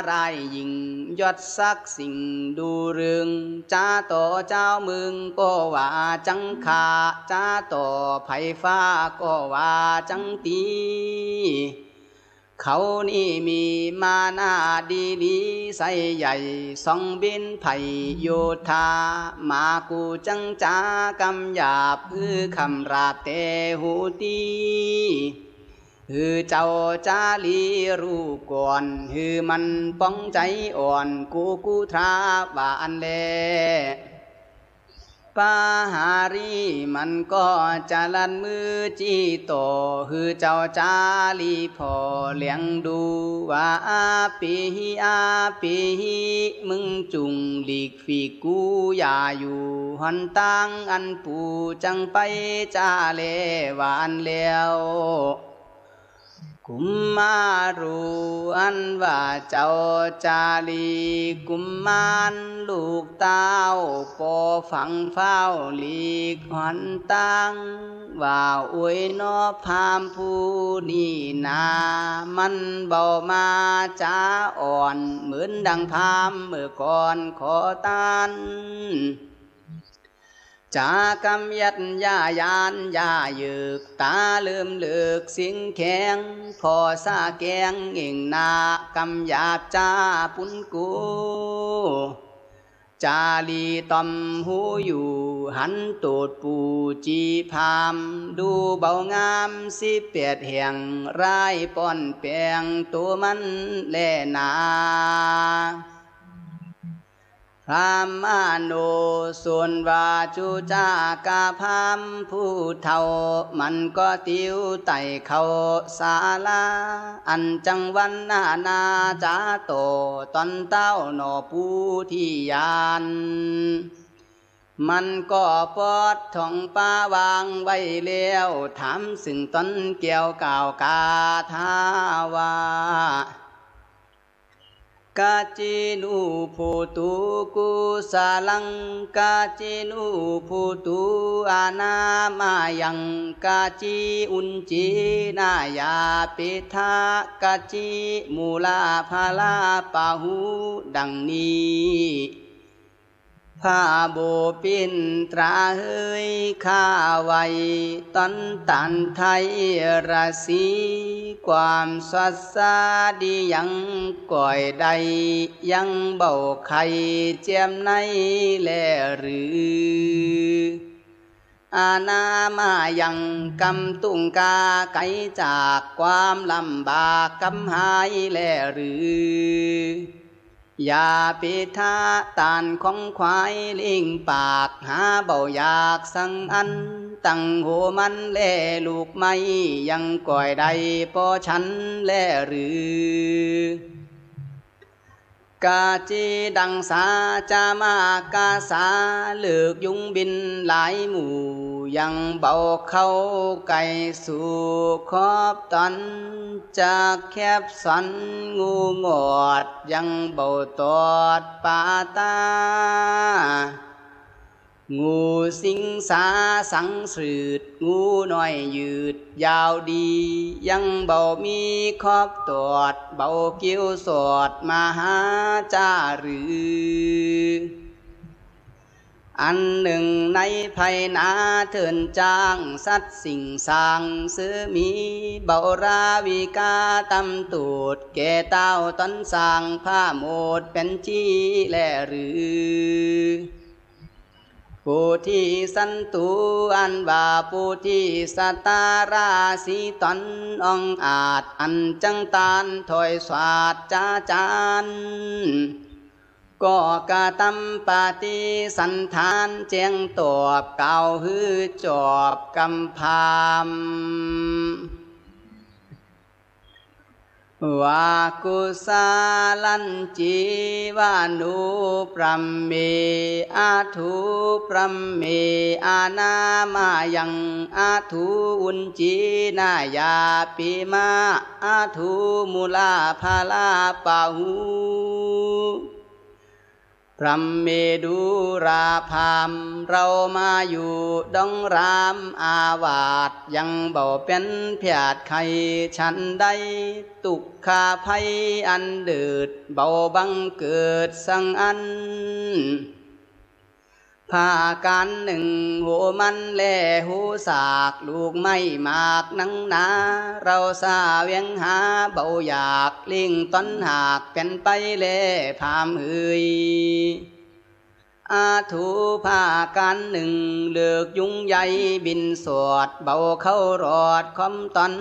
รายยิงยศศักดิ์สิ่งดูเรืองจ้าต่อเจ้าเมืองก็ว่าจังขาจ้าต่อไผ่ฟ้าก็ว่าจังตีเขานี่มีมานาดีลีใส่ใหญ่สองบินไผ่โยธามากูจังจากำหยาบคำราบเตหูตีเจ้าจาลีรู้ก่อนมันป้องใจอ่อนกูทราบว่าอันแลปาหารีมันก็จะลันมือจีโตเจ้าจาลีพอเลี้ยงดูว่าปีมึงจุงหลีกฝีกูอย่าอยู่หันตั้งอันปูจังไปจาเลวานแล้วกุมมารูอันว่าเจ้าจาลีกุมมารลูกเต้าปอฝังเฝ้าหลีกหันตั้งว่าอวยนอพามผู้นี่นามันเบามาจ้าอ่อนเหมือนดังพามเมื่อก่อนขอตันจากำยัดยายานยาเยือกตาเลื่อมเลือกสิงแข็งพอซาแกงเอ่งนากำหยาบจ้าปุนกูจาลีตอมหูอยู่หันตูดปูจีพามดูเบางาม18 แห่งรายป้อนแปลงตัวมันแลนาพรามโนส่วนวาจุจากาพามผู้เท่ามันก็ติ้วไต่เขาศาลาอันจังวันนาจาโตตอนเต้าหนอปูที่ยานมันก็ปอดท่องป้าวางไว้แล้วถามซึ่งตนเกี่ยวก่าวกาทาวากาจินูภูตุกุสาลังกาจินูภูตุอานามายังกาจิอุนจีนายาปิทากาจิมูลาภาลาปาหูดังนี้พาโบปินตราเฮยข้าไว้ตอนตันไทยราศีความสัตสาดียังก่อยใดยังเบาไข่เจียมในแลหรืออาณามายังกำตุงกาไกจากความลำบากกำหายแลหรืออย่าปิทาตานของควายลิงปากหาเบาอยากสังอันตั้งโหมันแลลูกไม่ยังก่อยใดพอฉันแลหรือกาจีดังสาจามากาสาเลือกยุงบินหลายหมู่ยังเบาเข้าไก่สู่ขอบตอนจากแคบสันงูงอดยังเบาตอดปาตางูสิงสาสังสืดงูน้อยยืดยาวดียังเบามีขอบตอดเบาเกี้ยวสอดมาหาจ้าหรืออันหนึ่งในภัยนาเถินจ้างสัตว์สิ่งสร้างซื้อมีเบาราวิกาตำตูดแก่เต้าตอนสร้างผ้าโมดเป็นจีแลหรือผู้ที่สันตุอันว่าผู้ที่สตาราสีตอนองอาจอันจังตานถอยสวาดจาจานก็กาตำปฏิสันทานแจ้งตอบเก่าฮือจอบกำพามวากุสาลันจีวานุปรัมเมอาทุปรัมเมอานามายังอาทุอุนจีนายาปิมาอาทุมุลาภาลาปาหู พรหมเมดุราพามเรามาอยู่ดงรามอาวาสยังบ่เป็นเพียดไข่ฉันใดตุกขาภัยอันเดือดเบาบังเกิดสังอันพาการหนึ่งหัวมันแล่หูสากลูกไม่มากนังนาเราสาเวียงหาเบาอยากลิงต้นหากเป็นไปเล่พามเฮยอาถูพาการหนึ่งเลือกยุงใหญ่บินสวดเบาเข้ารอดคอมตอน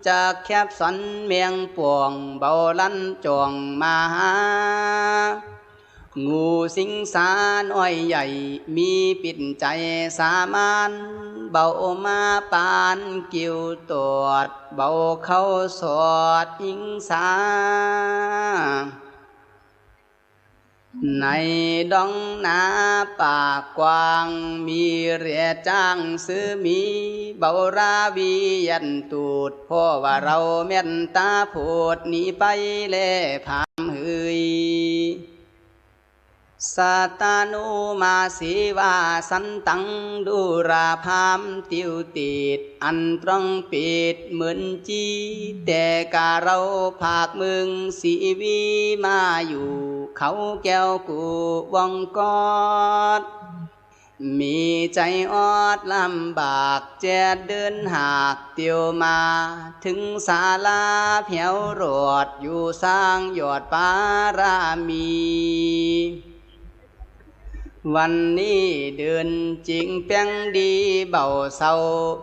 จากแคบสันเมียงป่วงเบาลั่นจวงมาหางูสิงสาน้อยใหญ่มีปิดใจสามานเบามาปานกิ้วตรวจเบาเข้าสอดหิงสาในดองนาป่ากว้างมีเรียจ้างซื้อมีเบาราวียันตูดพ่อว่าเราเม็ดตาโพดหนีไปเล่พามเฮยสาตานุมาสีวาสันตังดูราพามติวติดอันตรองปิดเหมือนจีแต่กาเราภาคเมืองสีวีมาอยู่เขาแก้วกูวงกอดมีใจอดลำบากแจดเดินหากเตียวมาถึงศาลาเพียวรอดอยู่สร้างยอดปารามีวันนี้เดินจริงแป้งดีเบาเศร้า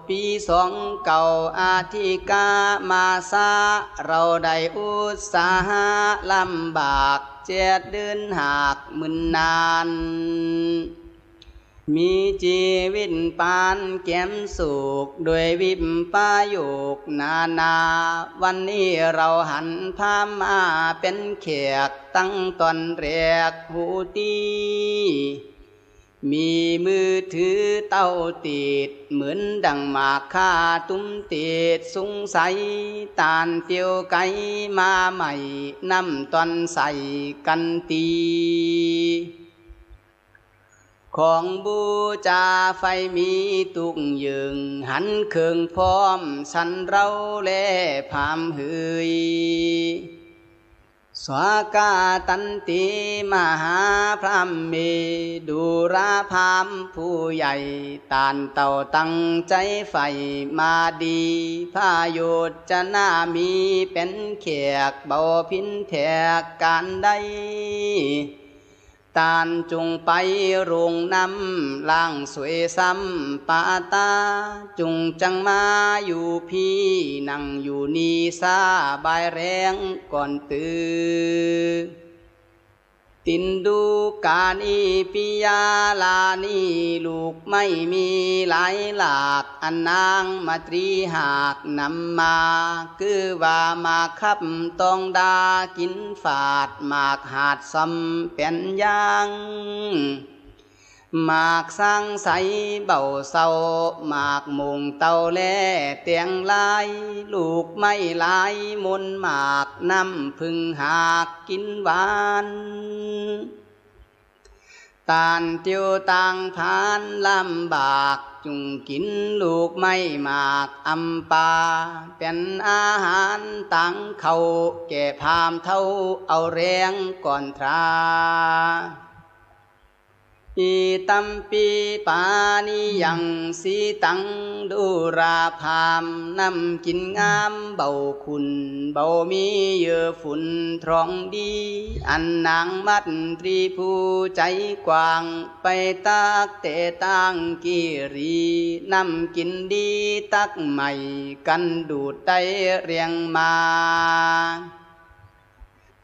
ปีสองเก่าอาทิกามาซาเราได้อุตสาหะลำบากเจ็ดเดินหากมึนนานมีชีวิตปานแก้มสุขโดยวิมปาโยกนาวันนี้เราหันพามาเป็นแขกตั้งตอนแรกหูตีมีมือถือเต้าติดเหมือนดังหมากคาตุ้มติดสงสัยตานเตียวไก่มาใหม่น้ำตอนใส่กันตีของบูชาไฟมีตุกยึงหันเคืองพร้อมสันเราแลพามเฮยสวากาตันติมหาพระเมดุราพามผู้ใหญ่ตานเต่าตั้งใจใฝ่มาดีพายุจนามีเป็นแขกเบาพินแทกการใดตานจุงไปโรงน้ำล่างสวยซ้ำปาตาจุงจังมาอยู่พี่นั่งอยู่นีซาบายแรงก่อนตื่นตินดูกานีปิยาลานีลูกไม่มีหลายหลากอันนางมาตรีหากนำมาคือว่ามาขับตองดากินฝาดหมากหาดซ้ำเป็นยางหมากสร้างใสเบาเศร้าหมากมุงเตาแล่เตียงลายลูกไม่ลายมนหมากน้ำพึ่งหากกินหวานตานเตียวต่างพานลำบากจุงกินลูกไม่หมากอำปาเป็นอาหารต่างเขาแก่พามเท่าเอาแรงก่อนทราอีตัมปีปานิยังสีตังดูราพามนำกินงามเบาคุณเบามีเยื่อฝุ่นทรองดีอันนางมัดตรีผู้ใจกว้างไปตักเตตังกิรีนำกินดีตักใหม่กันดูดได้เรียงมา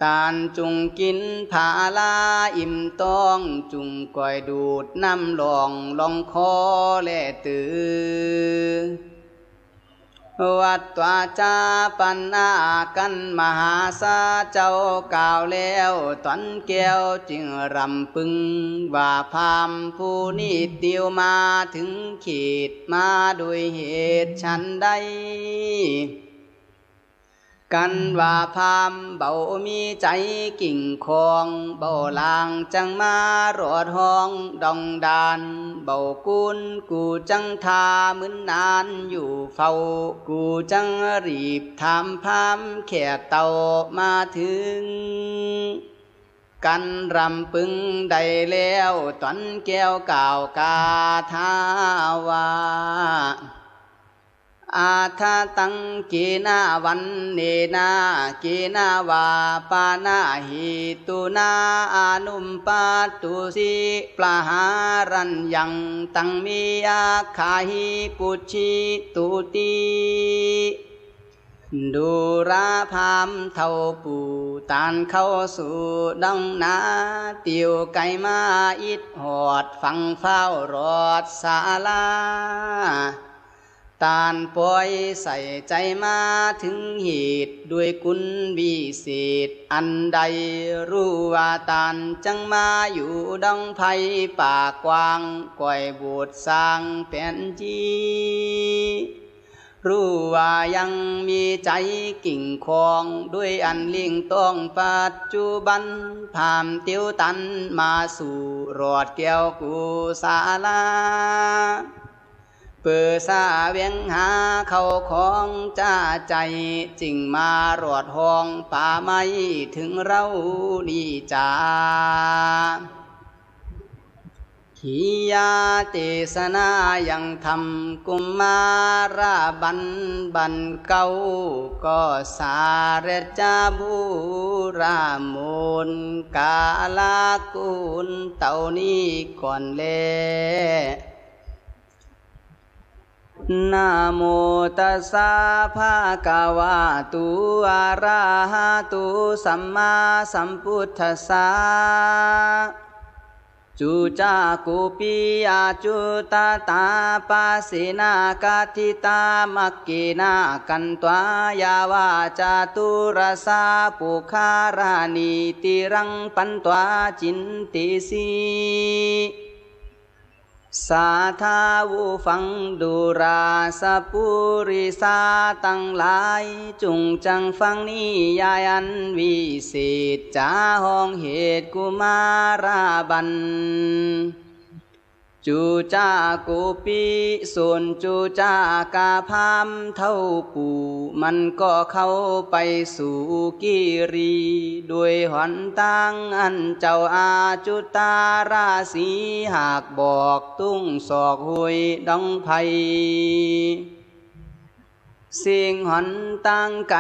ตานจุงกินผาลาอิ่มต้องจุงก่อยดูดน้ำลองคอแลตือวัดตวาจาปันนากันมหาสาเจ้ากล่าวแล้วตอนแก้วจึงรำพึงว่าพามผู้นี้เตียวมาถึงขีดมาโดยเหตุฉันใด กันว่าพามเบามีใจกิ่งคองเบาลางจังมารอดห้องดองดานเบากุนกูจังทามึนนานอยู่เฝ้ากูจังรีบถามพามแขกเต่ามาถึงกันรำปึงได้แล้วตอนแก้วก่าวกาทาวาอาทาตังกีนาวันเนนากีนาวาปานาหิตุนาอานุมปาตุสิปลาหารันยังตังมีอาคาหิปุชิตุติดูราพามเท่าปูตานเข้าสู่ดังนาเตียวไก่มาอิดหอดฟังเฝ้ารอดศาลาตานปล่อยใส่ใจมาถึงเหตุด้วยกุลวิเศษอันใดรู้ว่าตานจังมาอยู่ดงไผ่ป่ากว้างก่อยบูดสร้างแผ่นจีรู้ว่ายังมีใจกิ่งคองด้วยอันเลี้ยงต้องปัจจุบันพามเตียวตันมาสู่รอดแก้วกูศาลาเปิดซาเวียงหาเข้าของจ้าใจจึงมารอดห้องป่าไม้ถึงเราดีจาขียาเตสนายังทำกุมมาราบันเก่าก็สาเรจาบูรามูลกาลากุลเต่านี้ก่อนเลนะโมตัสสะภะคะวะโตอะระหะโตสัมมาสัมพุทธัสสะจุจากุปิอาจุตตาปัสสินากาทิตามักกินากันตวายาวาจาตุรสาปุคารานิติรังปันตวาจินติสีสาธาวุฟังดูราสปุริสาตั้งหลายจุงจังฟังนิยายันวิเศษจาห้องเหตุกุมาราบันจูจากุปิส่วนจูจากาพามเท่าปูมันก็เข้าไปสู่กิรีด้วยหนทางอันเจ้าอาจุตาราศีหากบอกตุ้งศอกหุยดองไพสิ่งหนตั้งไกล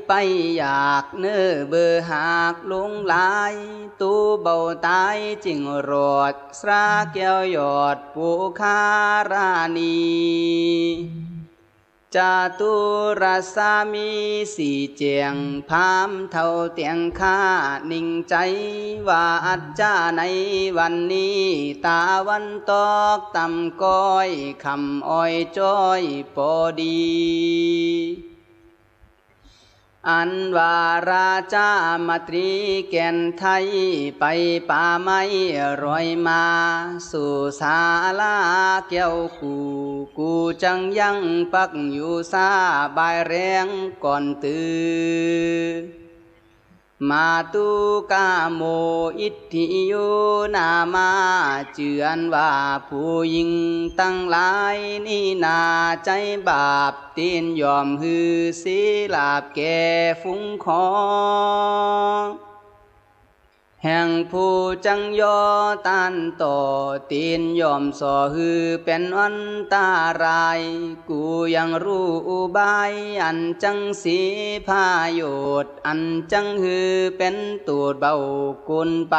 ไปอยากเนื้อเบื่อหากลงหลายตูเบาตายจิงรอดสระแก้วยอดปุคารานีจาตุรสามีสี่เจียงพามเท่าเตียงข้านิ่งใจว่าอัจจาในวันนี้ตาวันตอกตำก้อยคำอ้อยจ้อยพอดีอันว่าราชามาตรีแก่นไทยไปป่าไม้รอยมาสู่ศาลาแก้วกูจังยังปักอยู่ซาบายแรงก่อนตื่นมาตุกาโมอิทธิโยนามาเจือนว่าผู้หญิงตั้งหลายนี่นาใจบาปตีนยอมฮือศีลาบแก่ฟุ้งคอแห่งผู้จังยอตันต่อตีนยอมสอฮือเป็นอันตารายกูยังรู้อุบายอันจังสีพาโยชน์อันจังฮือเป็นตูดเบากุลไป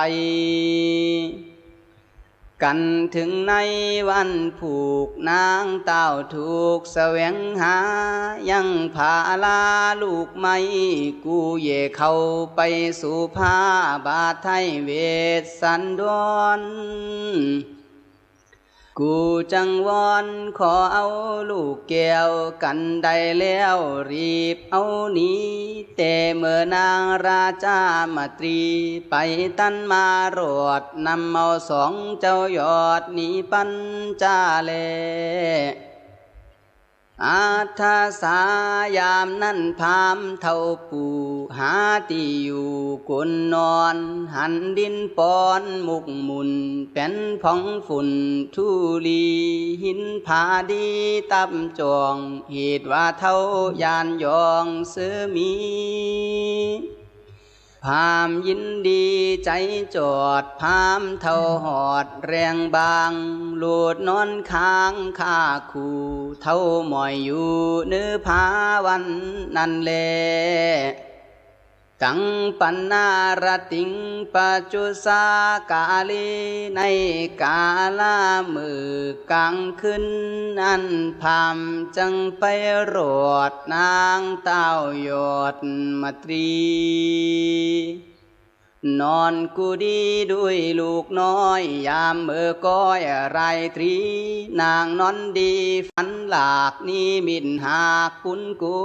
กันถึงในวันผูกนางเต้าถูกแสวงหายังพาลาลูกไม่กูเย่เข้าไปสู่ผ้าบาทไทยเวสสันดรกูจังวอนขอเอาลูกแก้วกันได้แล้วรีบเอานี้แต่เมื่อนางราชามาตรีไปตันมารอดนำเอาสองเจ้ายอดนี้ปัญจาเล อาทาสายามนั้นพามเท่าปู่หาที่อยู่กุนนอนหันดินปอนมุกมุนเป็นผ่องฝุ่นทุลีหินผาดีตับจองเหตุว่าเท่ายานยองเสือมีพามยินดีใจจอดพามเท่าหอดแรงบางโหลดนอนค้างข้าคู่เท่าหมอยอยู่เนื้อผาวันนั่นแลกังปันนารติงปัจจุสากาลีในกาลามือกลางขึ้นอันพามจังไปโรดนางเต้ายอดมตรีนอนกูดีด้วยลูกน้อยยามก้อยไรตรีนางนอนดีฝันหลากนิมิตหากปุนกู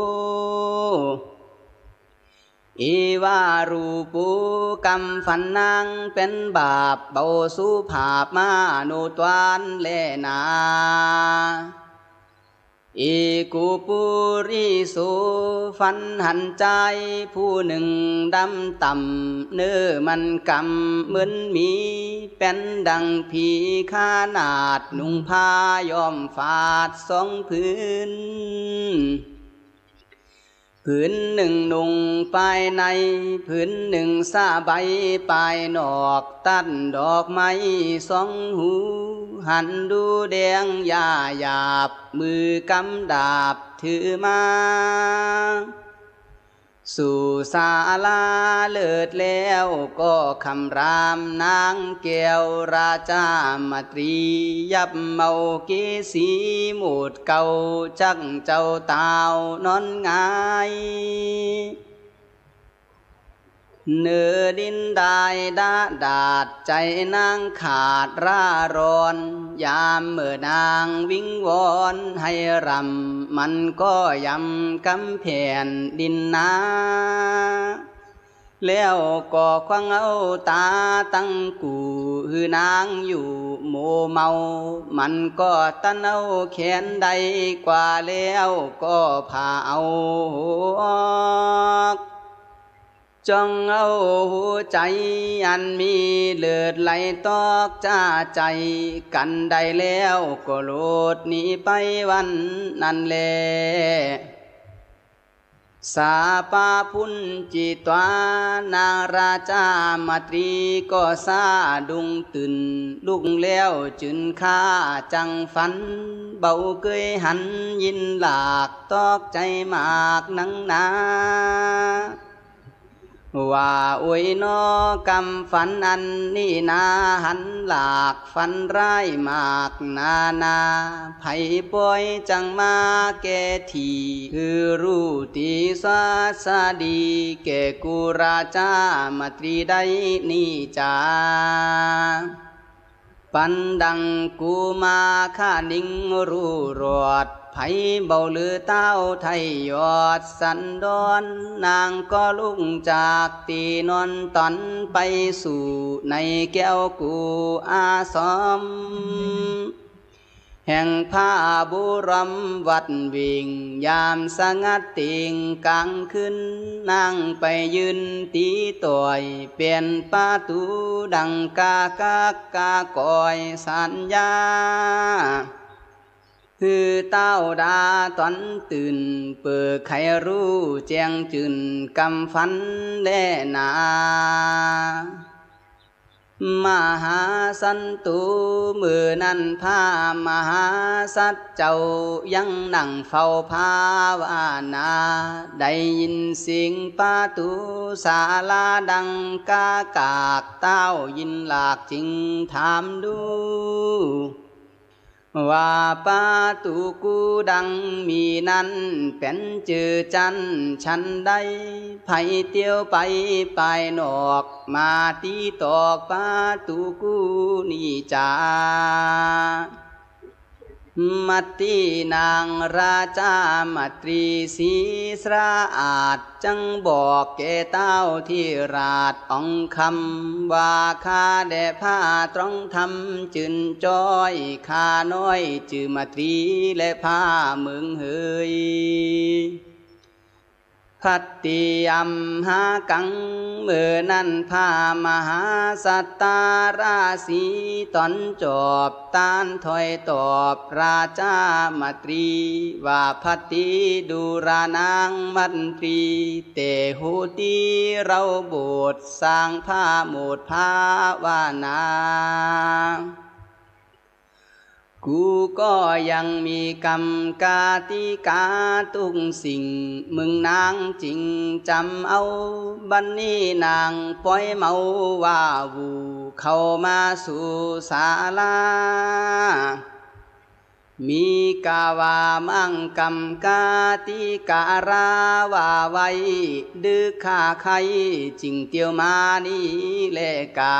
อีวารูปูกำฝันนางเป็นบาปเบาสุภาพมาโนตวันแลนาอีกูปุริสุฝันหันใจผู้หนึ่งดำต่ำเนื้อมันกำเหมือนมีเป็นดังผีขานาดนุ่งผ้ายอมฟาดสองพื้นผืนหนึ่งนุ่งปลายในผืนหนึ่งซาใบปลายนอกตัดดอกไม้สองหูหันดูแดงยาหยาบมือกำดาบถือมาสู่ศาลาเลิศแล้วก็คำรามนางแก้วราชามตรียับเมาเกสีหมูดเก่าจักเจ้าเต่านอนงายเนื้อดินได้ดาดาดใจนางขาดร่าร้อนยามเมื่อนางวิงวอนให้รำมันก็ยำกำแผ่นดินนาแล้วก็ควังเอาตาตั้งกูหือนางอยู่โมเมามันก็ตันเอาแขนใดกว่าแล้วก็พาเอาจ้องเอาหัวใจอันมีเลือดไหลตอกจ้าใจกันได้แล้วก็โลดหนีไปวันนั้นแลสาปาพุนจิตวานางราชามตรีก็ซาดุงตื่นลุกแล้วจึนข้าจังฝันเบาเกยหันยินหลากตอกใจมากนังนาว่าอวยนอกำฝันอันนี้นาหันหลากฝันร้ายมากนาไผป่วยจังมาแก่ทีคือรู้ตีสาสดีแก่กุราชามตรีได้นี่จาปันดังกูมาข้านิ่งรู้รอดไผเบาลือเต้าไทยยอดสันดอนนางก็ลุกจากตีนอนตอนไปสู่ในแก้วกูอาสมแห่งผ้าบุรมวัดวิ่งยามสงัดติงกลางขึ้นนั่งไปยืนตีต่อยเปลี่ยนประตูดังกากากอยสัญญาคือเต้าดาตอนตื่นเปิดไขรู้แจ้งจืนกำฟันแลนามหาสันตุมือนั้นพามหาสัจเจ้ายังนั่งเฝ้าภาวนาได้ยินเสียงประตูศาลาดังกากากเต้ายินหลากจึงถามดูว่าประตูกูดังมีนั้นเป็นจือจันฉันได้ไผเตียวไปไปนอกมาตีตอกประตูกูนี่จา มัตตินางราชามัตรีศรีสระอาจจังบอกแก่เต้าที่ราชองคำว่าข้าแด่ผ้าตรองทำจืนจ้อยข้าน้อยจือมัตรีและผ้าเมืองเฮยพัตติอัมหากังเมื่อนั้นพามหาสัตตาราศีตอนจอบตานถอยตอบราชามัตรีว่าพัตติดูรานางมันตรีเตหูตีเราโบสถ์สร้างผ้าโมดผ้าวานากูก็ยังมีกรรมกาติกาทุกสิ่งมึงนางจริงจำเอาบันนี้นางปล่อยเมาว่าวูเข้ามาสู่ศาลามีกาวามังกรรมกาติการาว่าไว้ดื้อข้าใครจริงเตียวมานี่แลกา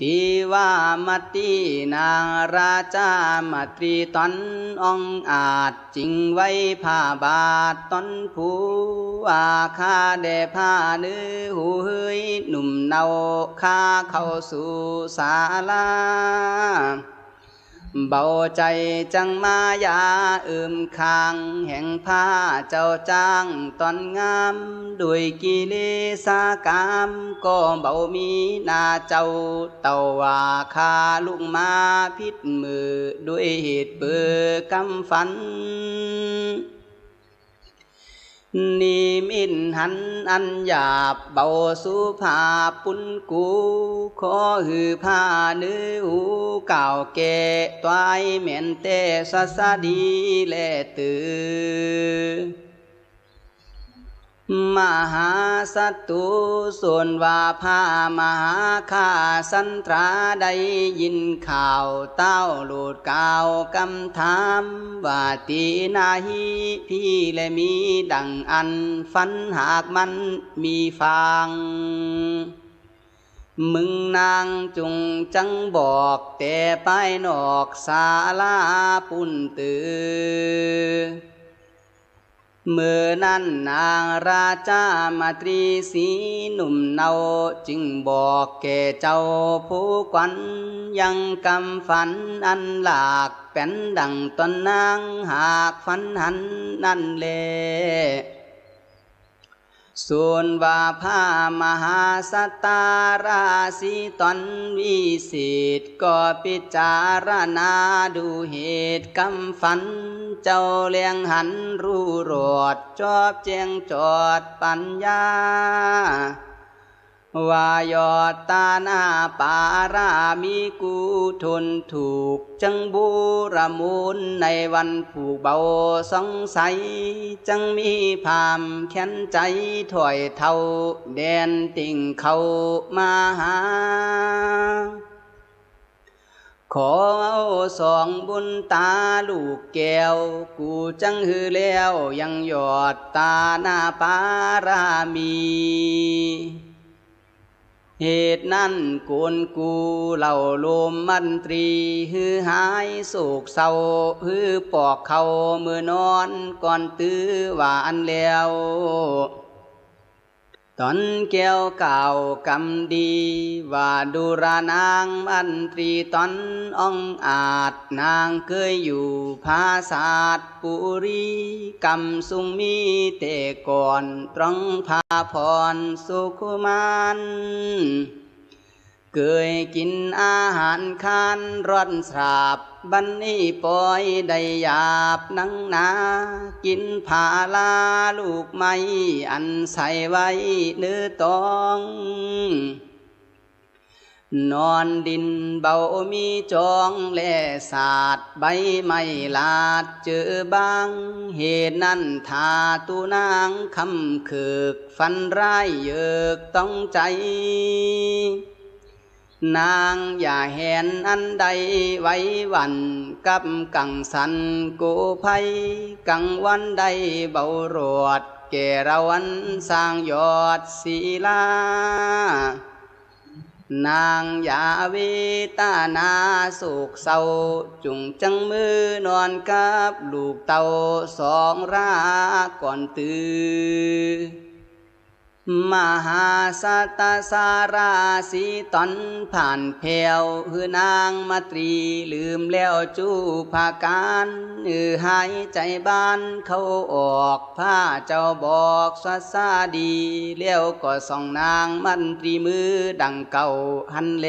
ติว่ามัตตินางราชามัตรีตอนองอาจจริงไว้ผ้าบาทตอนผู้ว่าข้าแด่ผ้าเนื้อหูเฮยหนุ่มเนาข้าเข้าสู่ศาลาเบาใจจังมายาคางแห่งผ้าเจ้าจ้างตอนงามด้วยกิเลสกามก็เบามีนาเจ้าเต่าว่าคาลุกมาพิษมือด้วยเหตุเบื่อกำฝันนิมิตหันอันหยาบเบาสุภาปุนกูขอหือผ้าเนื้อหูเก่าแก่ตวายเหม็นเตสัสดีแลตือมหาสัตตุส่วนว่าพามหาข้าสันตราได้ยินข่าวเต้าโลดกาวกำถามว่าตีนาหิพี่และมีดังอันฝันหากมันมีฟังมึงนางจุงจังบอกแต่ไปนอกศาลาปุ่นตือเมื่อนั้นนางราชามัตรีศรีหนุ่มเนาจึงบอกแก่เจ้าผู้ขวัญยังกำฝันอันหลากเป็นดังตนนางหากฝันหันนั่นแลส่วนว่าผ้ามหาสัตตาราศีตอนวิเศษก็พิจารณาดูเหตุกำฝันเจ้าเลี้ยงหันรู้รอดจอบแจ้งจอดปัญญาว่ายอดตาหน้าปารามีกูทนถูกจังบูรมูลในวันผูกเบาสงสัยจังมีพามแค้นใจถอยเท่าแดนติ่งเขามาหาขอเอาสองบุญตาลูกแก้วกูจังหือแล้วยังยอดตาหน้าปารามีเหตุนั้นโกนกูเหล่าโลมมันตรีฮือหายโศกเศร้าฮือปอกเขาเมื่อนอนก่อนตื้อว่าอันแล้วตอนแก้วเก่ากำดีว่าดูรานางมันตรีตอนองอาจนางเคยอยู่ภาษาทปุรีกำสุงมีเตก่อนตรองพาพรสุขุมานเคยกินอาหารคานร้อนสาบบันนี้ปล่อยได้หยาบนังนากินผาลาลูกไม้อันใส่ไว้เนื้อตองนอนดินเบามีจองและสาดใบไม้ลาดเจอบางเหตุนั้นทาตุนางคำคืกฟันร้ายเยือกต้องใจนางอย่าเห็นอันใดไว้วันกับกังสันกูภัยกังวันใดเบารวดแก่เราวันสร้างยอดศิลา นางยาเวตานาโศกเศร้าจุงจังมือนอนกับลูกเต่าสองราก่อนตื่นมหาสัตสาราสีตอนผ่านแผ่วหือนางมาตรีลืมแล้วจูภาการหายใจบ้านเขาออกผ้าเจ้าบอกสัสาดีเลี้ยวก็ส่องนางมันตรีมือดังเก่าหันเล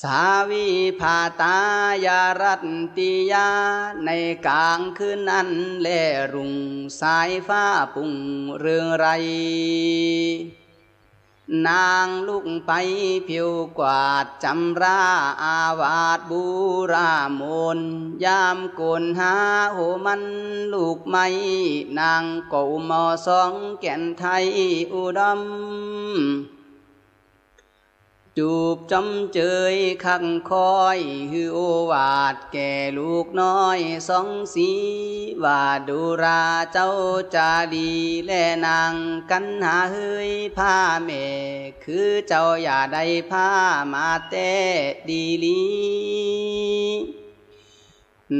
สาวิภาตายารัตติยาในกลางคืนนั้นแลรุ่งสายฟ้าปุ่งเรืองไรนางลุกไปผิวกวาดจำราอาวาดบูรามนยามโกนหาโหมันลูกไม้นางเก่าหมอสองแก่นไทยอุดมจูบจำเจยคักคอยฮือโอวาดแก่ลูกน้อยสองสีว่าดูราเจ้าจาดีและนางกันหาเฮยผ้าแม่คือเจ้าอย่าได้ผ้ามาแต่ดีลี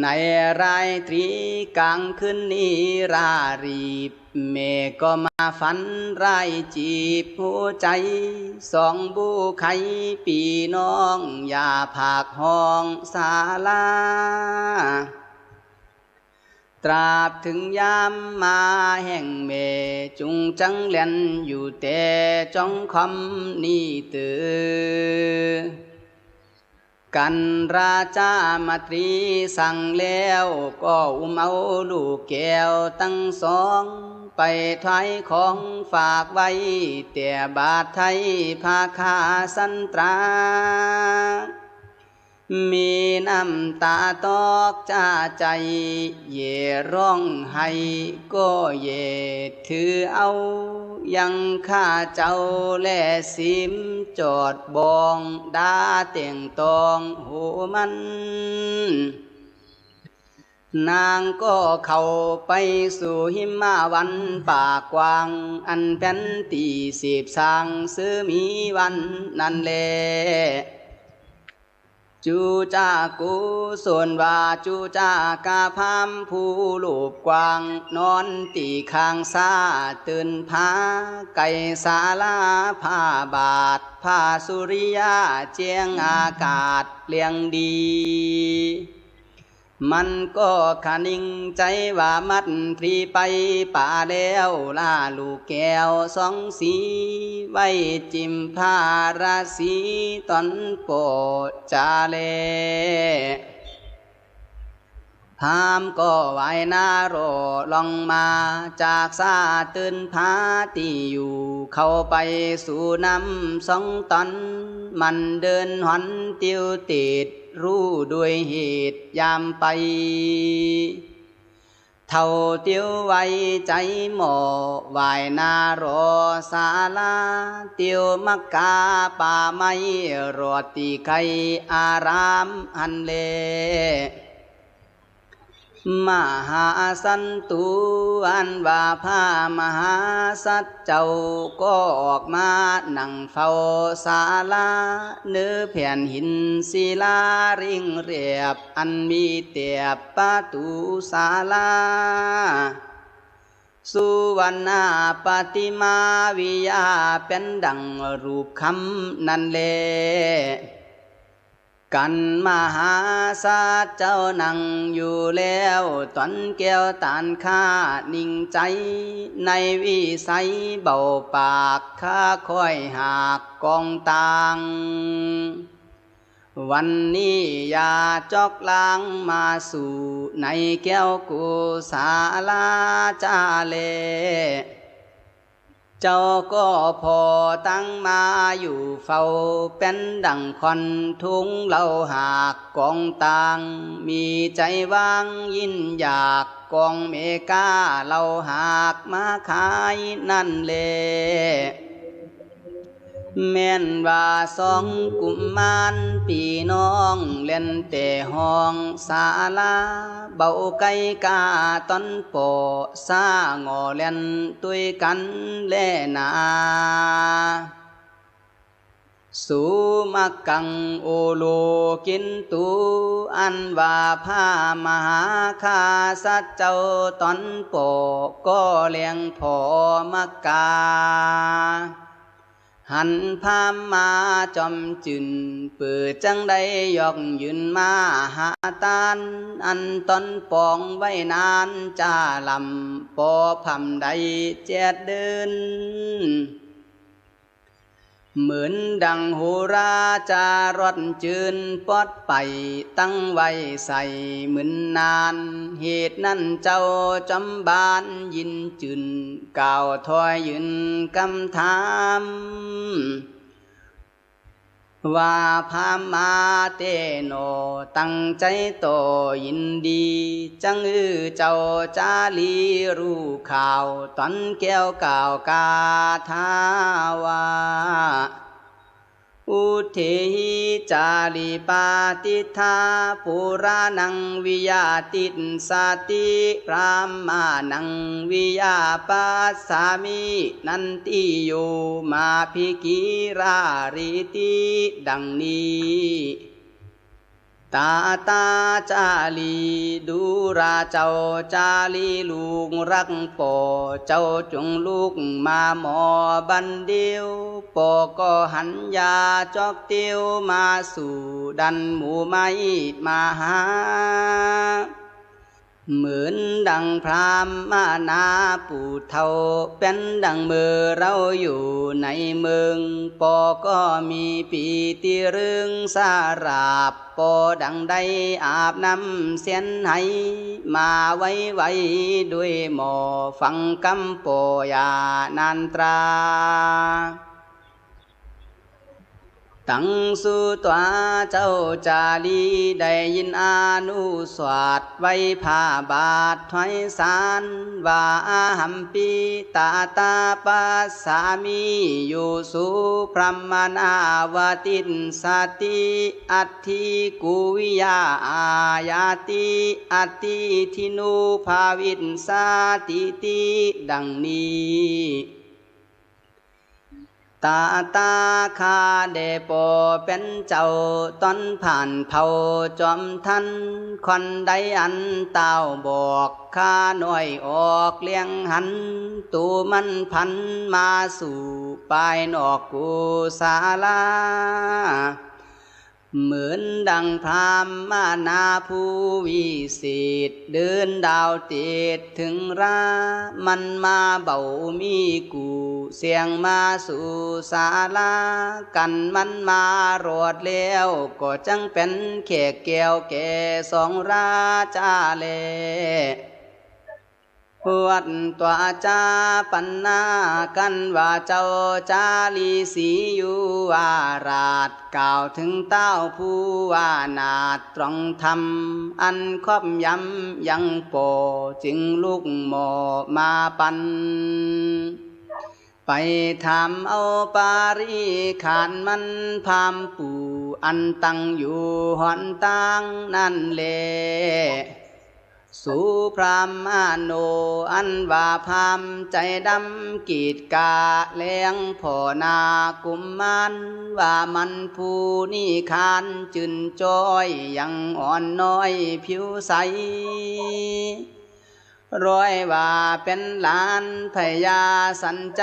ในรายตรีกลางคืนนี้รารีบเมก็มาฝันรายจีบหัวใจสองบูไข่ปีน้องอย่าผากห้องศาลาตราบถึงยามมาแห่งเมจุงจังเล่นอยู่แต่จ้องคำนี้ตือกันราชามาตรีสั่งแล้วก็อุ้มเอาลูกแก้วตั้งสองไปถวายของฝากไว้แต่บาทไทยภาคาสันตรามีน้ำตาตอกจ้าใจเย่ร้องให้ก็เย่ถือเอายังข้าเจ้าและสิมจอดบองดาเตียงตองโหมันนางก็เข้าไปสู่หิมะวันป่ากว้างอันเป็นตีสีบสร้างซื้อมีวันนั่นแลจูจ้ากูส่วนว่าจูจ้ากาพามผู้ลูบกวางนอนตีข้างซาตื่นพาไก่สาลาผ้าบาทผ้าสุริยาเจียงอากาศเลี้ยงดีมันก็ขนิ่งใจว่ามัดพรีไปป่าแล้วล่าลูกแก้วสองสีไว้จิมพาราสีตอนโปจาเลพามก็ไหวนาโรลองมาจากซาตื่นพาตีอยู่เข้าไปสู่น้ำสองตอนมันเดินหันติวติดรู้ด้วยเหตุยามไปเท่าเตียวไว้ใจหมอวายนารอศาลาเตียวมักกาป่าไม้รอตีไข่อารามอันเลมหาสันตุอันว่าพามหาสัจเจ้าก็ออกมานั่งเฝ้าศาลาเนื้อแผ่นหินศิลาริ่งเรียบอันมีเตียบประตูศาลาสุวรรณปฏิมาวิยาเป็นดังรูปคำนั่นแลกันมหาศาลเจ้านั่งอยู่แล้วตอนแก้วตานข้านิ่งใจในวิสัยเบาปากข้าคอยหากกองต่างวันนี้อย่าจอกลางมาสู่ในแก้วกุศลาจาเลเจ้าก็พอตั้งมาอยู่เฝ้าเป็นดังคอนทุงเราหากกองต่างมีใจว่างยินอยากกองเมกาเราหากมาขายนั่นแลแม่นว่าสองกุมมารปีน้องเล่นแต่ห้องศาลาเบาไก่กาตอนโปซางอเล่นตุยกันแลนา สุมักกังโอโลกินตุอันว่าพามหาคาสัจเจ้าตอนโปก็เลี้ยงพอมักกาหันพามมาจอมจืนเปิดจังได้ยอกยืนมาหาตานอันตอนปองไว้นานจ้าลำปอพำใดเจ็ดเดินเหมือนดังโหราจารถจืนปอดไปตั้งไว้ใส่เหมือนนานเหตุนั้นเจ้าจำบานยินจืนกล่าวถอยยืนกำถามว่าพามาเตโนตั้งใจโตยินดีจังเจ้าจาลีรู้ข่าวตอนแก้วก่าวกาทาวาอุเทหิจาริปาติธาปุรานังวิยาติสาติพรามานังวิยาปัสสามินันติโยมาภิกิราริติดังนี้ตาตาจาลีดูราเจ้าจาลีลูกรักปอเจ้าจงลูกมาหมอบันเดียวปอก็หันยาจอกเตียวมาสู่ดันหมู่ไม้มาหาเหมือนดังพรามมานาปู่เท่าเป็นดังมือเราอยู่ในเมืองปอก็มีปีติเรื่องสาราบปอดังได้อาบน้ำเสียนให้มาไว้ด้วยหมอฟังคำปอยานันตราตั้งสุตัวเจ้าจาลีได้ยินอานุสวัสดิ์ไว้ผ้าบาทถอยสารว่าหัมปีตาตาปัสสามีอยู่สุพรหมนาวตินสติอัตถิกุวิยาอายาติอัตติทินุภาวินสาติติดังนี้ตาตาคาเดโปเป็นเจ้าตอนผ่านเผาจอมทันคนใดอันเต้าบอกข้าหน่อยออกเลี้ยงหันตูมันพันมาสู่ปลายนอกกุศลาเหมือนดังพรามมานาผู้วิเศษเดินดาวเตดถึงรามันมาเบามีกูเสียงมาสู่ศาลากันมันมารอดแล้วก็จังเป็นแขกแก้วแก่สองราชาเลวัดตัวจาปันนากันว่าเจ้าจาลีสีอยู่อาราชกล่าวถึงเต้าผู้ว่านาตรองธรรมอันครอบย้ำยังโปจึงลูกหมอมาปันไปถามเอาปาริขานมันพามปู่อันตั้งอยู่หอนตั้งนั่นแลสุพรามโนอันว่าพามใจดำกีดกาเลี้ยงพ่อนากุมมันว่ามันผู้นี่คานจืนจ้อยยังอ่อนน้อยผิวใสร้อยว่าเป็นหลานพญาสันใจ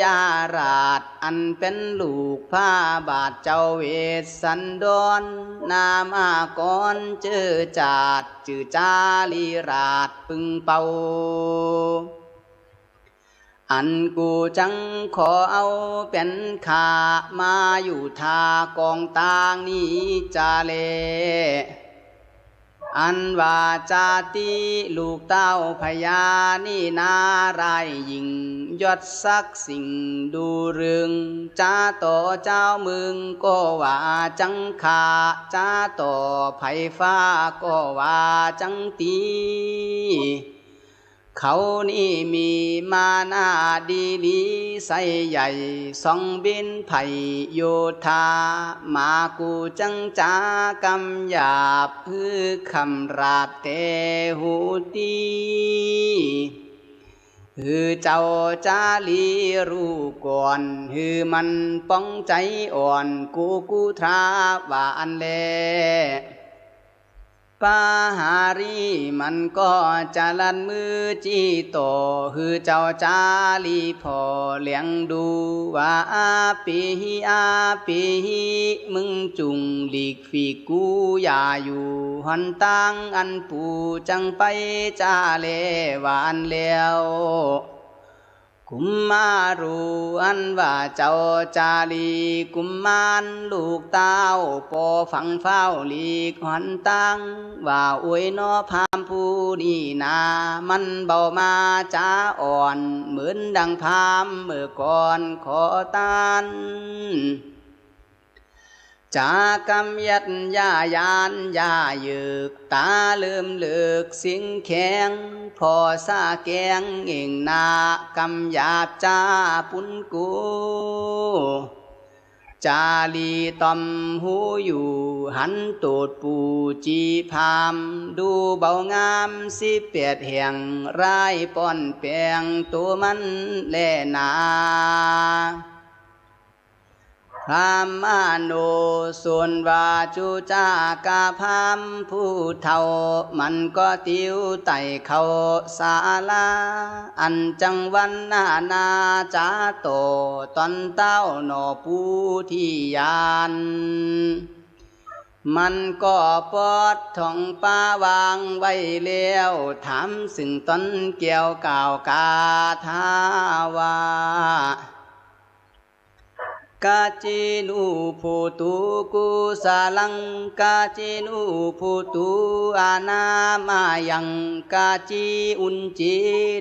ยาราชอันเป็นลูกพระบาทเจ้าเวสสันดรนามากรเจอจาดจือจาลีราชปึงเป่าอันกูจังขอเอาเป็นขามาอยู่ทากองตางนี้จาเลอันว่าจาติลูกเต้าพญานี่นารายหญิงยศศักดิ์สิ่งดูเรื่องจ้าต่อเจ้ามึงก็ว่าจังขาจ้าต่อไผฟ้าก็ว่าจังตีเขานี่มีมานาดีลีใส่ใหญ่สองบินไผ่โยธามากูจังจากำหยาบพือคำราบเตหูตี ฮือเจ้าจาลีรู้ก่อนฮือมันป้องใจอ่อนกูทราว่าอันแลปาหารีมันก็จะลันมือจี้โตฮือเจ้าจาลีพอเลี้ยงดูว่าอาปีมึงจุงหลีกฝีกูอย่าอยู่หันตังอันปูจังไปจาเลวานแล้วกุมมารูอันว่าเจ้าจาลีกุมมารลูกเต้าปอฝังเฝ้าหลีกหันตังว่าอวยนอพามผู้นี่นามันเบามาจ้าอ่อนเหมือนดังพามเมื่อก่อนขอตานจากำยัดยายานยาหยึกตาเลื่อมเลือกสิงแข็งพอซาแกงเอ่งนากำหยาบจ้าปุนกูจาลีตอมหูอยู่หันตูดปูจีพามดูเบางาม18 แห่งรายป้อนแปลงตัวมันแลนาพรามโนส่วนวาจุจากาพามผู้เท่ามันก็ติ้วไต่เขาศาลาอันจังวันนาจาโตตอนเต้าหนอปูที่ยานมันก็ปอดท่องป้าวางไว้แล้วถามซึ่งตนเกี่ยวก่าวกาทาวากาจินูภูตุกุสาลังกาจินูภูตุอานามายังกาจิอุนจี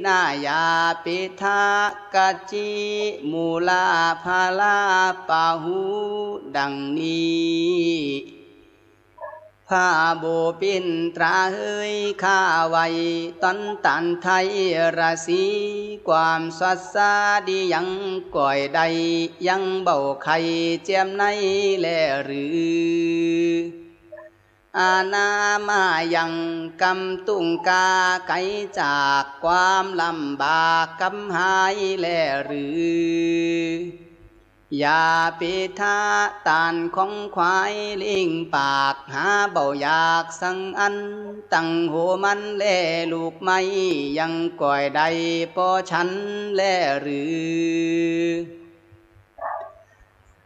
นายาปิทากาจิมูลาภาลาปาหูดังนี้พาโบปินตราเฮยข้าไว้ตอนตันไทยราศีความสัสสาดียังก่อยใดยังเบาไข่เจียมในแลหรืออาณามายังกำตุงกาไกจากความลำบากกำหายแลหรืออย่าปิทาตานของควายลิงปากหาเบาอยากสังอันตั้งโหมันแลลูกไม่ยังก่อยใดปอฉันแลหรือ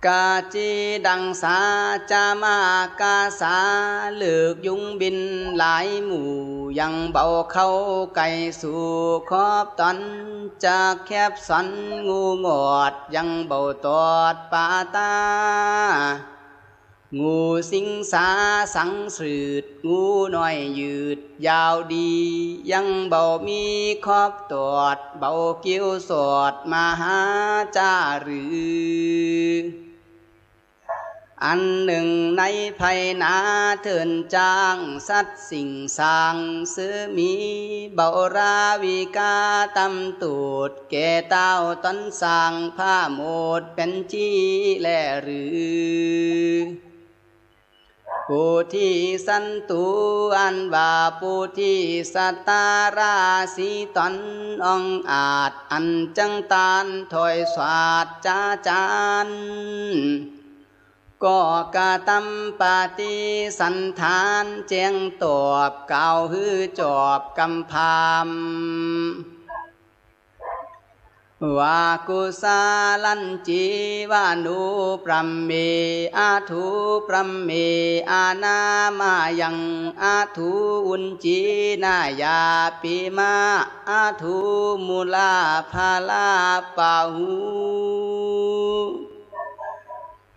กาจีดังสาจามากาสาเลือกยุงบินหลายหมู่ยังเบาเข้าไก่สู่ขอบตอนจากแคบสันงูหมดยังเบาตอดปาตางูสิงสาสังสืดงูน้อยยืดยาวดียังเบามีขอบตอดเบาเกี้ยวสอดมาหาจ้าหรืออันหนึ่งในภัยนาเถินจางสัตว์สิ่งสร้างเสือมีเบาราวิกาตำตูดแก่เต้าต้นสร้างผ้าโมดเป็นจีแลหรือผู้ที่สันตุอันว่าผู้ที่สัตตาราสีตนองอาจอันจังตานถอยสวาดจาจานก็กะตำปฏิสันฐานเจียงตอบเก่าฮือจอบกำพามว่ากุสาลันจีวานุปรัมเมอาทุปรัมเมอานามายังอาทุอุนจีนายาปิมาอาทุมุลาภาลาปาหู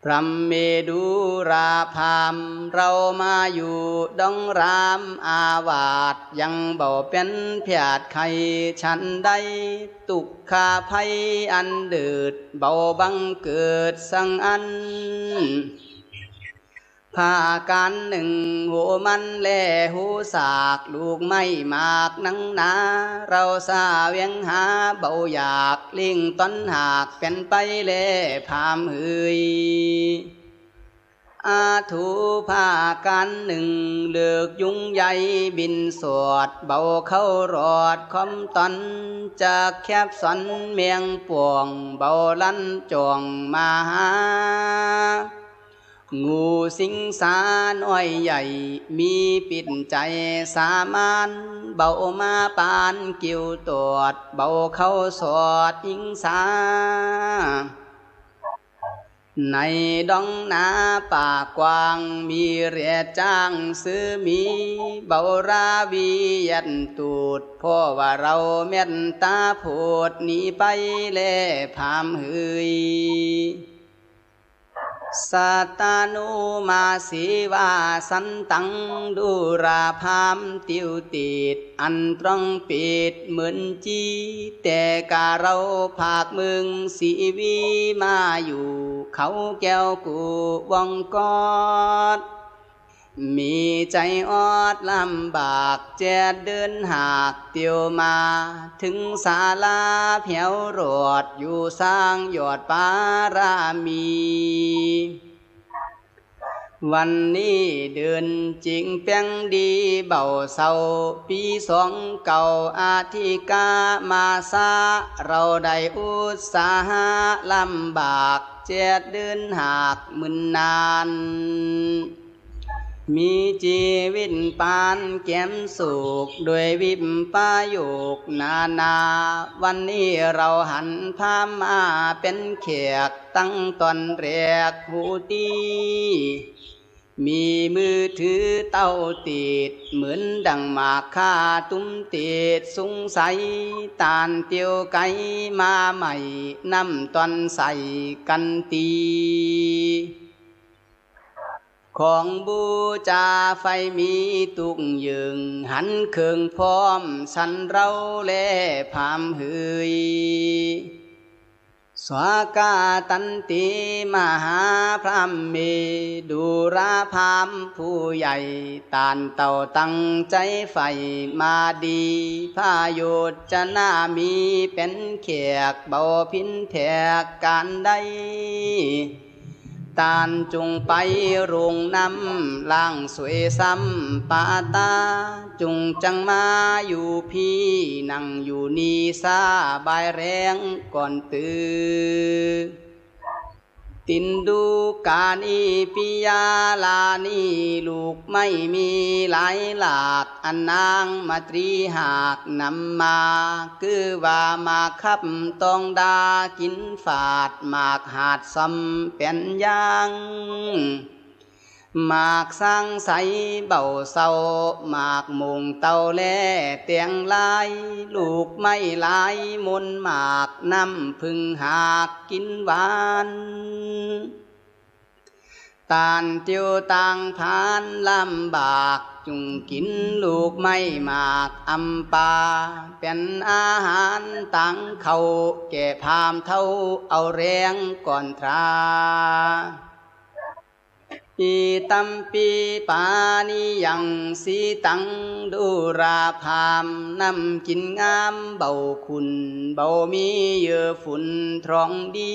พรหมเมดุราพามเรามาอยู่ดงรามอาวาสยังเบาเป็นเพียดไข่ฉันใดตุกขาภัยอันเดือดเบาบังเกิดสังอันพาการหนึ่งหัวมันแลหูสากลูกไม่มากนังนาเราสาเวียงหาเบาอยากลิงต้นหากเป็นไปแลพามเฮย อาถูภากันหนึ่งเลือกยุงใหญ่บินสวดเบาเข้ารอดคอมตอนจากแคบสันเมียงป่วงเบาลันจวงมาหางูสิงสาน้อยใหญ่มีปิดใจสามานเบามาปานกิ้วตรวจเบาเข้าสอดยิงสาในดองนาป่ากว้างมีเรียจ้างซื้อมีเบาราวียันตูดพ่อว่าเราเม็ดตาโพดหนีไปเล่พามเฮยสัตานุมาสีวาสันตังดูราพามติวติดอันตรองปิดเหมือนจีแต่กาเราภาคเมืองสีวีมาอยู่เขาแก้วกูวังกอดมีใจอดลำบากแจดเดินหากเตียวมาถึงศาลาเพียวรอดอยู่สร้างยอดปารามีวันนี้เดินจริงเปียงดีเบาเศร้าปีสองเก่าอาทิกามาซาเราได้อุตสาหะลำบากแจดเดินหากมึนนานมีชีวิตปานแก้มสุขด้วยวิมปายโยกนาวันนี้เราหันพามาเป็นแขกตั้งตอนแรกหูตีมีมือถือเต้าติดเหมือนดังหมากคาตุ้มติดสงสัยตานเตียวไก่มาใหม่น้ำตอนใส่กันตีของบูชาไฟมีตุกยึงหันเคืองพร้อมสันเราแลพามเฮยสวากาตันติมหาพรหมเมดูราพามผู้ใหญ่ตานเต่าตั้งใจใฝ่มาดีพายุจนามีเป็นแขกเบาพินแทกการใดตานจุงไปโรงน้ำล่างสวยซ้ำปาตาจุงจังมาอยู่พี่นั่งอยู่นี่ซาบายแรงก่อนตื่นตินดูกานีปิยาลานีลูกไม่มีหลายหลากอันนางมาตรีหากนำมาคือว่ามาคับตองดากินฝาดหมากหาดซ้ำเป็นยางหมากสร้างใสเบาเศร้าหมากมุงเตาแล่เตียงลายลูกไม่ลายมนหมากน้ำพึ่งหากกินหวานตานเตียวต่างพานลำบากจุงกินลูกไม่หมากอำปาเป็นอาหารต่างเขาแก่พามเท่าเอาแรงก่อนทราปีตัมปีปานิยังสีตังดูราพามนำกินงามเบาคุณเบามีเยื่อฝุ่นทรองดี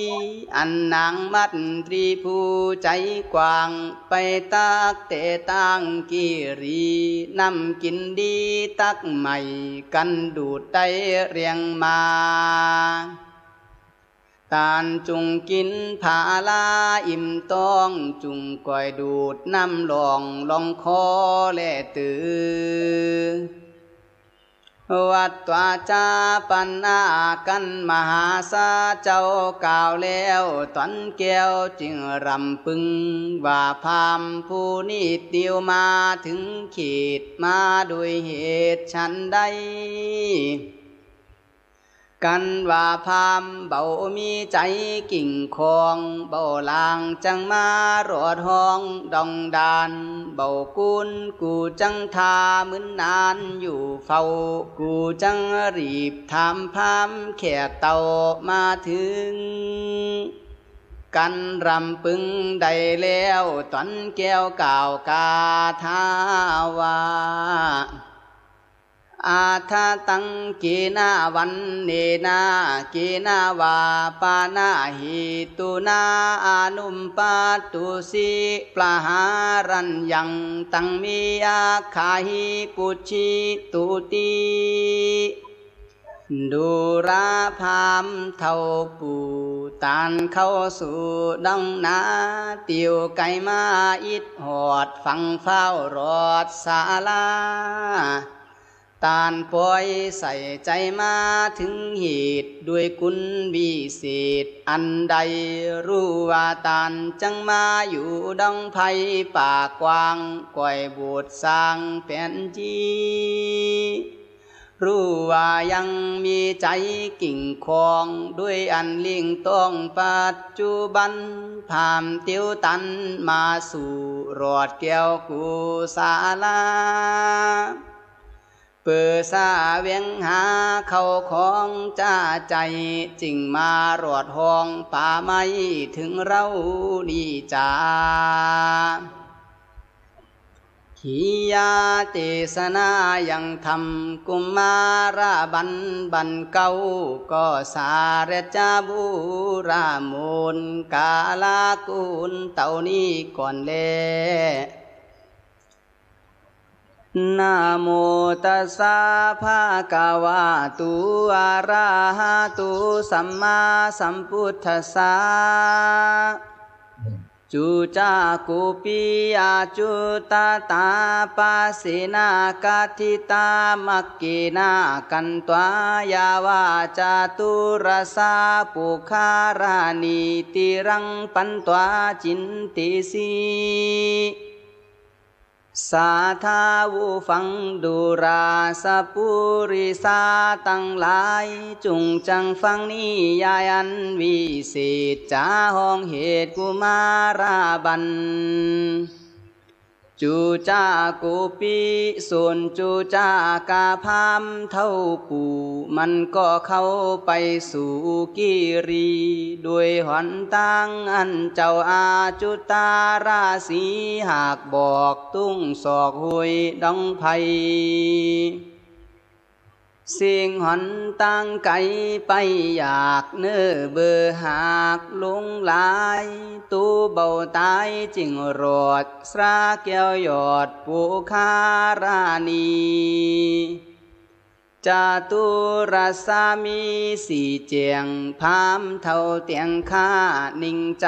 อันนางมัดตรีผู้ใจกว้างไปตักเตตังกิรีนำกินดีตักใหม่กันดูดได้เรียงมาตานจุงกินผาลาอิ่มต้องจุงก่อยดูดน้ำลองคอแลตือวัดตัวจาปันนากันมหาสาเจ้ากล่าวแล้วตอนแก้วจึงรำพึงว่าพามผู้นี้เตียวมาถึงขีดมาด้วยเหตุฉันใดกันว่าพามเบามีใจกิ่งคองเบาลางจังมารอดห้องดองดานเบากุนกูจังทามึนนานอยู่เฝ้ากูจังรีบถามพามแขกเต่ามาถึงกันรำปึงได้แล้วตอนแก้วก่าวกาทาวา อาทาตังเกนาวันเนนาเกนาวาปานาหิตุนาอานุมปาตุสิปลาหารันยังตังมีอาคาหิปุชิตุติดูราพามเท่าปูตานเข้าสู่ดังนาเตียวไก่มาอิดหอดฟังเฝ้ารอดศาลาตานปล่อยใส่ใจมาถึงเหตุด้วยกุลวิเศษอันใดรู้ว่าตานจังมาอยู่ดังไผ่ป่ากว้างก่อยบูดสร้างแผ่นจีรู้ว่ายังมีใจกิ่งคองด้วยอันลิงต้องปัจจุบันพามเตียวตันมาสู่รอดแก้วกุศลาเปิดซาเวียงหาเข้าของจ้าใจจึงมารอดห้องป่าไม้ถึงเราดีจ้าขียาเตสนายังทำกุมารบันเก่าก็สาเรจาบูรามูลกาลากุลเต่านี้ก่อนแลนะโมตัสสะภะคะวะโตอะระหะโตสัมมาสัมพุทธัสสะจุจากุปิอาจุตตาปัสสินากัตถิตามักกินากันตวายาวาจาตุรสาปุคารานิติรังปันตวาจินติสีสาธาวุฟังดูราสปุริสาตั้งหลายจุงจังฟังนิยายันวิเศษจาห้องเหตุกุมาราบันจูจากุปิส่วนจูจากาพามเท่าปูมันก็เข้าไปสู่กิรีด้วยหนทางอันเจ้าอาจุตาราศีหากบอกตุ้งศอกหุยดองไพสิ่งหนตั้งไกลไปอยากเนื้อเบื่อหากลงหลายตูเบาตายจึงรอดสระแก้วยอดปุคารานีจาตุรสามีสี่เจียงพามเท่าเตียงข้านิ่งใจ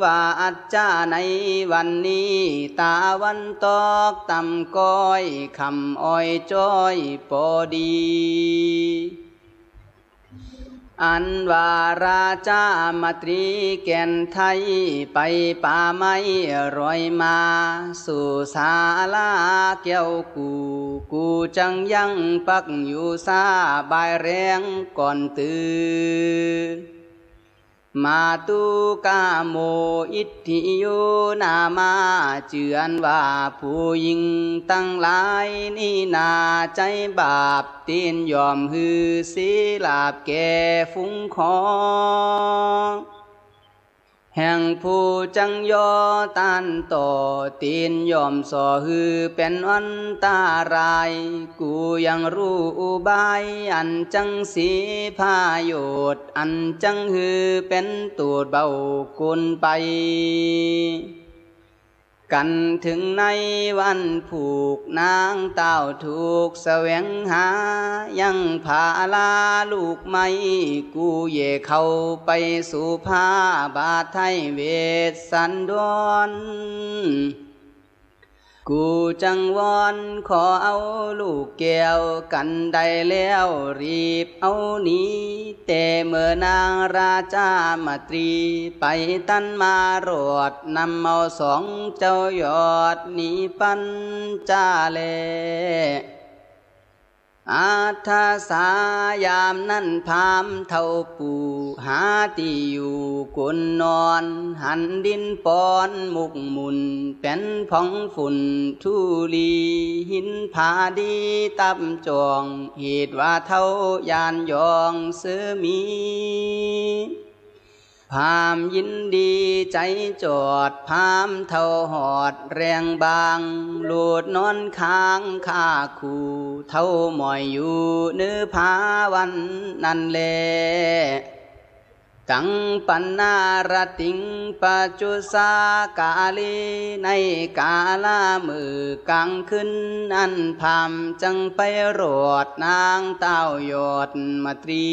ว่าอัจจาในวันนี้ตาวันตอกตำก้อยคำอ้อยจ้อยปอดีอันว่าราชามตรีแก่นไทยไปป่าไม้รอยมาสู่ศาลาแก้วกูจังยังปักอยู่ซาบายแรงก่อนตื่นมาตุกาโมอิทธิโยนามาเจือนว่าผู้หญิงตั้งหลายนี่นาใจบาปตีนยอมฮือศีลาบแก่ฟุ้งคองแห่งผู้จังยอตันต่อตีนยอมส่อฮือเป็นอันตารายกูยังรู้อุบายอันจังสีพาโยชน์อันจังฮือเป็นตูดเบากุลไปกันถึงในวันผูกนางเต้าถูกแสวงหายังพาลาลูกไม่กูเย่เข้าไปสู่ผ้าบาทไทยเวสสันดรกูจังวอนขอเอาลูกแก้วกันได้แล้วรีบเอานี้แต่เมื่อนางราชามตรีไปตันมารอดนำเอาสองเจ้ายอดนี้ปัญจาเลอาทาสายามนั้นพามเท่าปูหาที่อยู่กุนนอนหันดินปอนมุกมุนเป็นผองฝุ่นทุลีหินผาดีตับจองเหตุว่าเท่ายานยองเสือมีพ ามยินดีใจจอดพามเท่าหอดแรงบางหลุดนอนค้างข้าคู่เท่าหมอยอยู่เนื้อผาวันนั่นแลกังปันนารติงปัจจุสากาลีในกาลามือกลางขึ้นอันพามจังไปโรดนางเต้ายอดมาตรี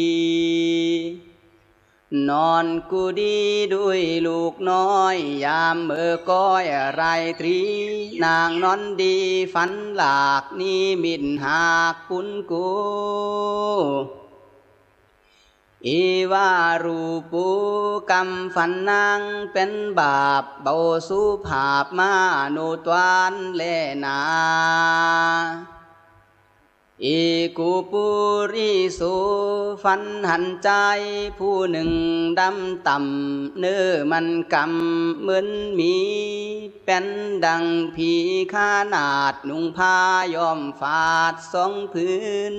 นอนกูดีด้วยลูกน้อยยามเมื่อก้อยไรตรีนางนอนดีฝันหลากนี่มินหากปุนกูอีวารูปูกรรมฝันนางเป็นบาปเบาสุภาพมาโนตวานเลนาอีกูปุริสุฟันหันใจผู้หนึ่งดำต่ำเนื้อมันกำเหมือนมีเป็นดังผีขานาดนุ่งผ้ายอมฟาดสองพื้น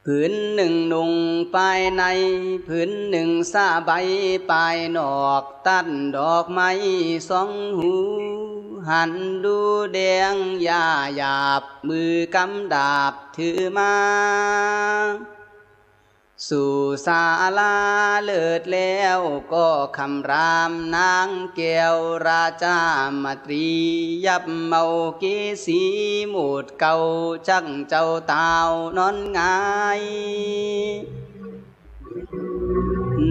ผืนหนึ่งนุ่งไปในผืนหนึ่งซาใบปลายนอกตัดดอกไม้สองหูหันดูแดงยาหยาบมือกำดาบถือมาสู่ศาลาเลิศแล้วก็คำรามนางแก้วราชามตรียับเมาเกสีหมูดเก่าจักเจ้าเต้านอนงาย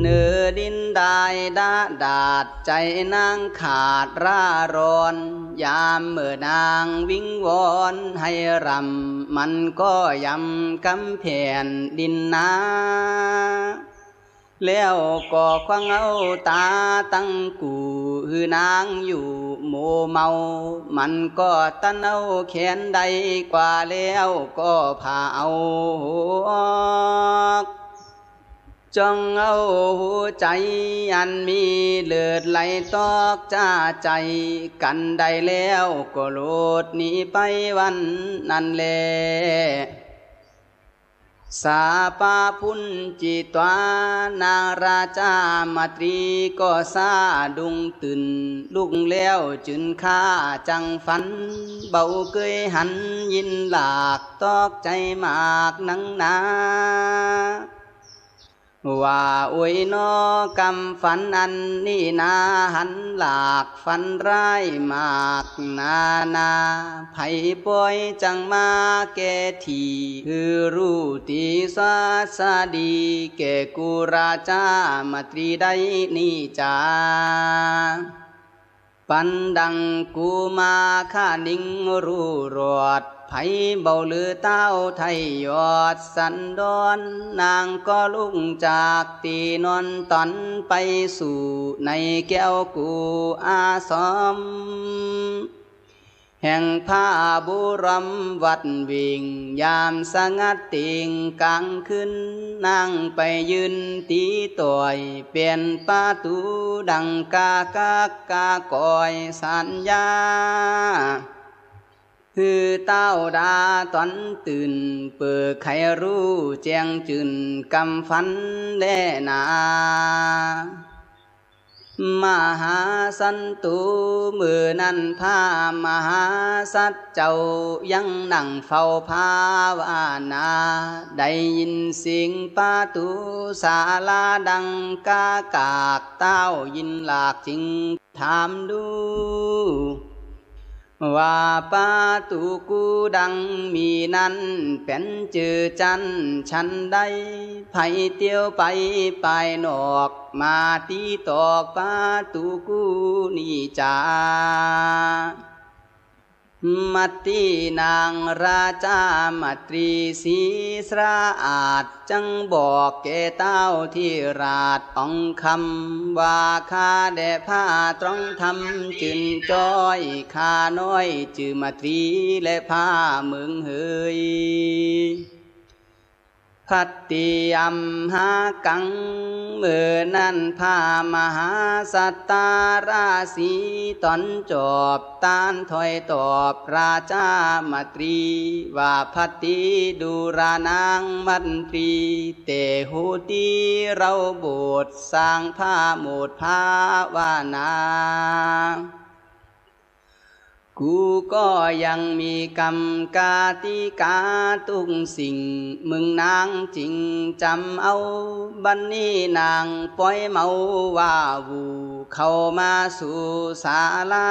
เนื้อดินได้ดาดาดใจนางขาดร่าร้อนยามเมื่อนางวิงวอนให้รำมันก็ยำกำแผ่นดินนาแล้วก็ควังเอาตาตั้งกูหือนางอยู่โมเมามันก็ตันเอาแขนใดกว่าแล้วก็พาเอาจ้องเอาหัวใจอันมีเลือดไหลตอกจ้าใจกันได้แล้วก็โลดหนีไปวันนั้นแลสาปาพุนจิตวานางราชามาตรีก็ซาดุงตื่นลุกแล้วจึนข้าจังฝันเบาเกยหันยินหลากตอกใจมากนังนาว่าอวยนอกำฝันอันนี้นาหันหลากฝันร้ายมากนาไผป่วยจังมาแก่ทีคือรู้ตีสาสดีแก่กุราชามตรีได้นี่จาปันดังกูมาข้านิ่งรู้รอดไผเบาลือเต้าไทยยอดสันดอนนางก็ลุกจากตีนอนตอนไปสู่ในแก้วกูอาสมแห่งผ้าบุรมวัดวิ่งยามสงัดติงกลางขึ้นนั่งไปยืนตีต่อยเปลี่ยนประตูดังกากากอยสัญญาคือเต้าดาตอนตื่นเปิดไขรู้แจ้งจืนกำฝันแลนามหาสันตุมือนั้นพามหาสัตเจ้ายังนั่งเฝ้าภาวนาได้ยินเสียงประตูศาลาดังกากากเต้ายินหลากจึงถามดูว่าประตูกูดังมีนั้นเป็นจือจันฉันได้ไผเตียวไปปลายนอกมาตีตอกประตูกูนี่จามัตตินางราชามตรีศรีสระอาจจังบอกแก่เต้าที่ราชองคำว่าข้าแด่ผ้าตรองทำจึนจ้อยข้าน้อยจือมาตรีและผ้าเมืองเฮย พัตติอัมหากังเมื่อนั้นพามหาสัตตาราศีตอนจบตานถอยตอบราชามตรีว่าพัตติดูรานางมันตรีเตหูตีเราโบสถ์สร้างผ้าโมดภาวนากูก็ยังมีกรรมกาติกาทุกสิ่งมึงนางจริงจำเอาบันนี้นางปล่อยเมาว่าวูเข้ามาสู่ศาลา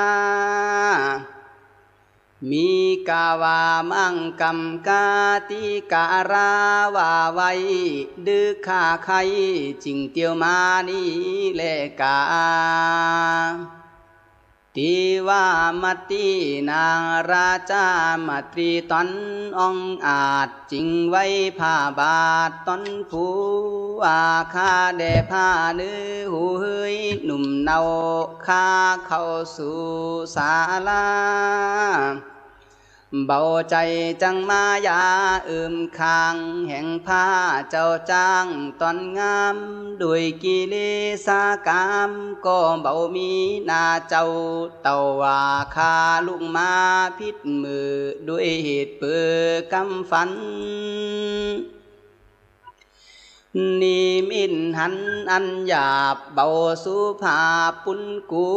มีกาวามังกรรมกาติการาว่าไว้ดื้อข้าใครจริงเตียวมานี่แลกาติว่ามัตตินางราชามตรีตอนองอาจจริงไว้ผ้าบาทตอนผู้อาคาเดผ้าเนื้อหูเฮยหนุ่มเนาข้าเข้าสู่ศาลาเบาใจจังมายาคางแห่งผ้าเจ้าจ้างตอนงามด้วยกิเลสกามก็เบามีนาเจ้าเต่าว่าคาลุกมาพิษมือด้วยเหตุเปือกำฝันนิมิตหันอันหยาบเบาสุภาพปุนกู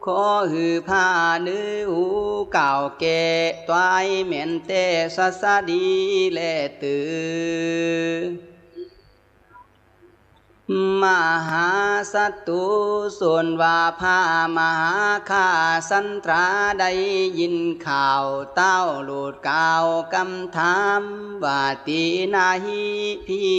ขอหือผ้าเนื้อหูเก่าแก่ตัวไอเหม็นเตสัสดีแลตือมหาสัตตุส่วนว่าพามหาคาสันตราได้ยินข่าวเต้าโลดกาวกำถามว่าตีนาหิพี